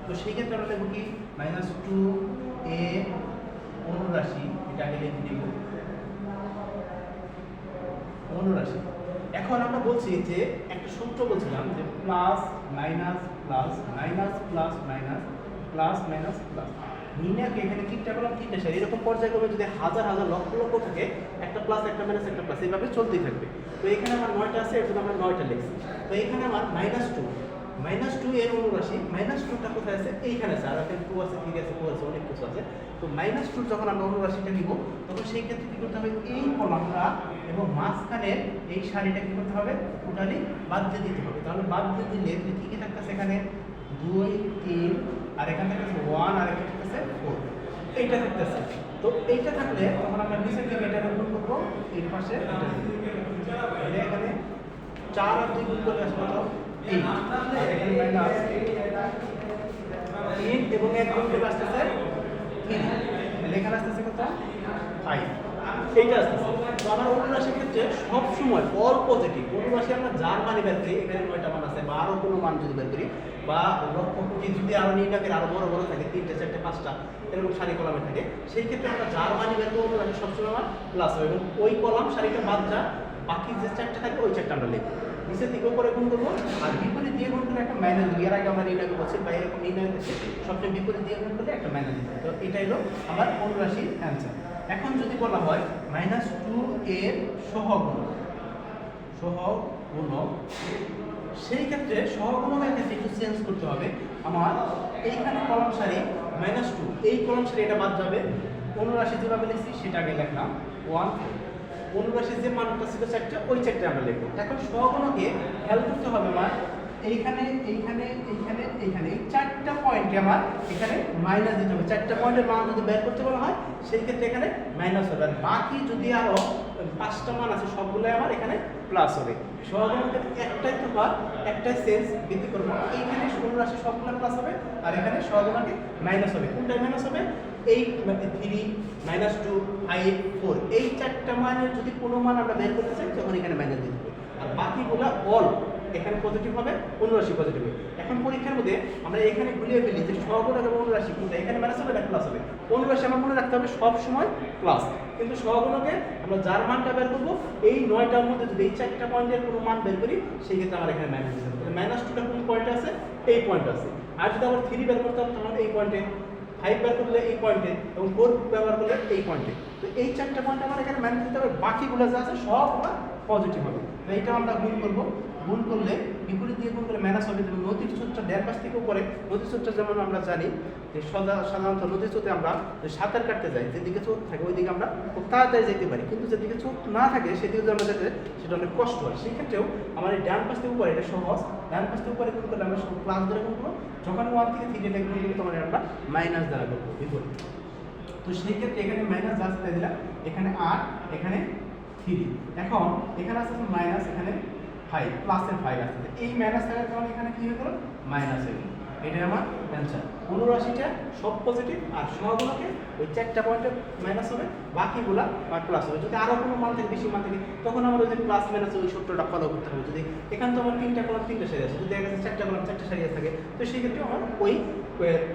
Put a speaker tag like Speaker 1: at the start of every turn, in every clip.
Speaker 1: তো সেই ক্ষেত্রে আমরা লিখব কি -2a অনুরাশি, এটা আগে লিখে দিব অনুরাশি। এখন আমরা বলছি যে একটা সূত্র বলছিলাম যে plus minus plus minus plus minus plus minus plus নির্ণয়কে এখানে তিনটা কলাম তিনটা সারি, এরকম পর্যায়ক্রমে যদি হাজার হাজার লক্ষ লক্ষ থাকে একটা প্লাস একটা মাইনাস একটা প্লাস এইভাবে চলতেই থাকবে। তো এখানে আমার 9টা আছে, এর জন্য আমরা 9টা লিখছি। তো এখানে আমার -2 এর অনুরাশি, -2টা কোথায় আছে? এইখানে আছে। আর এখানে 2 আছে, 3 আছে, 4 আছে, অনেক কিছু আছে। তো -2 যখন আমরা অনুরাশিটা নিব তখন সেই ক্ষেত্রে কি করতে হবে? এই কলামটা এবং মাঝখানের এই সারিটা কি করতে হবে? টোটালি বাদ দিয়ে দিতে হবে। তাহলে বাদ দিয়ে দিলে কি কি থাকতেছে এখানে? 2 3, আর এখানে থাকতেছে 1, আর এখানে থাকতেছে 4, এইটা থাকতেছে। তো এইটা থাকলে তখন আমরা নিচের দিকে এটা গুণ করবো, এর পাশে এটা তাহলে এখানে 4 আর 2 গুণ করলে আসলে কত? 8, এখানে মাইনাস 3 এবং 1 গুণ করলে আসতেছে 3, তাহলে এখানে আসতেছে কত? 5, এইটা আসতেছে। তো আমার অনুরাশির ক্ষেত্রে সবসময় অল পজিটিভ অনুরাশি আমরা যার মানে বের করি, এখানে 9টা মান আছে বা আরো কোনো মান যদি বের করি বা লক্ষ কোটি যদি আরো নির্ণায়কের আরো বড় বড় থাকে 3টে 4টে 5টা এরকম সারি কলামে থাকে, সেই ক্ষেত্রে আমরা যার মানে বের করবো অনুরাশি সবসময় আমার প্লাস হবে এবং ওই কলাম সারিটা বাদ যা বাকি যে 4টে থাকবে ওই 4টা আমরা লিখবো, নিচের দিকে উপরে গুণ করবো আর বিপরীত দিয়ে গুণ করলে একটা মাইনাস দিই। এর আগে আমরা নির্ণয় করছি বা এরকম নির্ণয় করছি সবচেয়ে বিপরীত দিয়ে গুণ করলে একটা মাইনাস দিতে। তো এটাই হলো আমার অনুরাশির অ্যান্সার। এখন যদি বলা হয় -2 এর সহগুণক, সেই ক্ষেত্রে সহগুণকের ক্ষেত্রে একটু চেঞ্জ করতে হবে। আমার এইখানে কলম সারি -2, এই কলম সারি এটা বাদ যাবে। অনুরাশি যেভাবে লিখছি সেটা আগে লিখলাম 1, অনুরাশির যে মানটা ছিল 4টে ওই 4টে আমরা লিখবো। এখন সহগুণকে খেয়াল করতে হবে আমার এইখানে এইখানে এইখানে এইখানে এই 4টা পয়েন্টে আমার এখানে মাইনাস দিতে হবে। 4টা পয়েন্টের মান যদি বের করতে বলা হয় সেই ক্ষেত্রে এখানে মাইনাস হবে, আর বাকি যদি আরো 5টা মান আছে সবগুলোই আমার এখানে প্লাস হবে। সহগুণকের একটাই তফাৎ, একটাই সেন্স বৃদ্ধি করবো, এইখানে অনুরাশি সবগুলো প্লাস হবে আর এখানে সহগুণকে মাইনাস হবে। কোনটাই মাইনাস হবে? এই 3 -2 5 4 এই 4টা মানের যদি কোনো মান আমরা বের করতে চাই তখন এখানে মাইনাস দিতে হবে, আর বাকিগুলো অল এখানে পজিটিভ হবে, অনুরাশি পজিটিভ হবে। এখন পরীক্ষার মধ্যে আমরা এখানে গুলিয়ে ফেলি যে সহগুণক এবং অনুরাশি কোনটা এখানে মাইনাস হবে না প্লাস হবে। অনুরাশি আমার মনে রাখতে হবে সব সময় প্লাস, কিন্তু সহগুণকে আমরা যার মানটা বের করবো এই 9টার মধ্যে যদি এই 4টা পয়েন্টের কোনো মান বের করি সেই ক্ষেত্রে আমার এখানে মাইনাস দিতে হবে। -2টা কোন পয়েন্ট আছে? এই পয়েন্ট আছে। আর যদি আমরা 3 বের করতাম তখন এই পয়েন্টে, 5 বের করলে এই পয়েন্টে এবং 4 ব্যবহার করলে এই পয়েন্টে। তো এই 4টা পয়েন্ট আমার এখানে মাইনাস দিতে হবে, বাকিগুলো যা আছে সব আমার পজিটিভ হবে। তো এইটা আমরা গুণ করবো, গুণ করলে বিপরীত দিয়ে গুণ করলে মাইনাস হবে। যেমন নদীর স্রোতটা ডান পাশ থেকে উপরে, নদীর স্রোতটা যেমন আমরা জানি যে সাধারণত নদীর স্রোতে আমরা সাঁতার কাটতে যাই, যেদিকে স্রোত থাকে ওই দিকে আমরা খুব তাড়াতাড়ি যেতে পারি, কিন্তু যেদিকে স্রোত না থাকে সেদিকে যদি আমরা যেতে সেটা অনেক কষ্ট হয়। সেই ক্ষেত্রেও আমার এই ডান পাশ থেকে উপরে এটা সহজ, ডান পাশ থেকে উপরে গুণ করলে আমরা সব প্লাস ধরে গুণ করবো, যখন 1 থেকে 3 এটা গুণ করবো তখন আমরা মাইনাস দ্বারা করবো বিপরীত। তো সেই ক্ষেত্রে এখানে মাইনাস যা আছে দিলাম, এখানে 8, এখানে 3, এখন এখানে আছে মাইনাস, এখানে 5 প্লাসের 5 আছে। এই মাইনাস থাকার কারণে এখানে কি হয়ে গেল? মাইনাস হয়ে গেল। এটাই আমার অ্যান্সার। অনুরাশিটা সব পজিটিভ আর সহগুণকে ওই 4টা পয়েন্টে মাইনাস হবে, বাকিগুলা প্লাস হবে। যদি আরো কোনো মান থাকে, বেশি মান থাকে, তখন আমার ওই যে প্লাস মাইনাস ওই সূত্রটা ফলো করতে হবে। যদি এখানে তো আমার 3টা কলাম 3টা সারি আছে, যদি দেখা যাচ্ছে 4টা কলাম 4টা সারি থাকে, তো সেই ক্ষেত্রে আমার ওই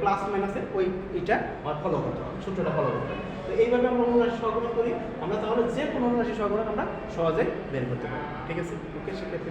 Speaker 1: প্লাস মাইনাসের ওই এটা আমার ফলো করতে হবে, সূত্রটা ফলো করতে হবে। তো এইভাবে আমরা অনুরাশি সহগুণক করি, আমরা তাহলে যে কোনো অনুরাশি সহগুণক আমরা সহজে বের করতে পারি। ঠিক আছে? ওকে, সেক্ষেত্রে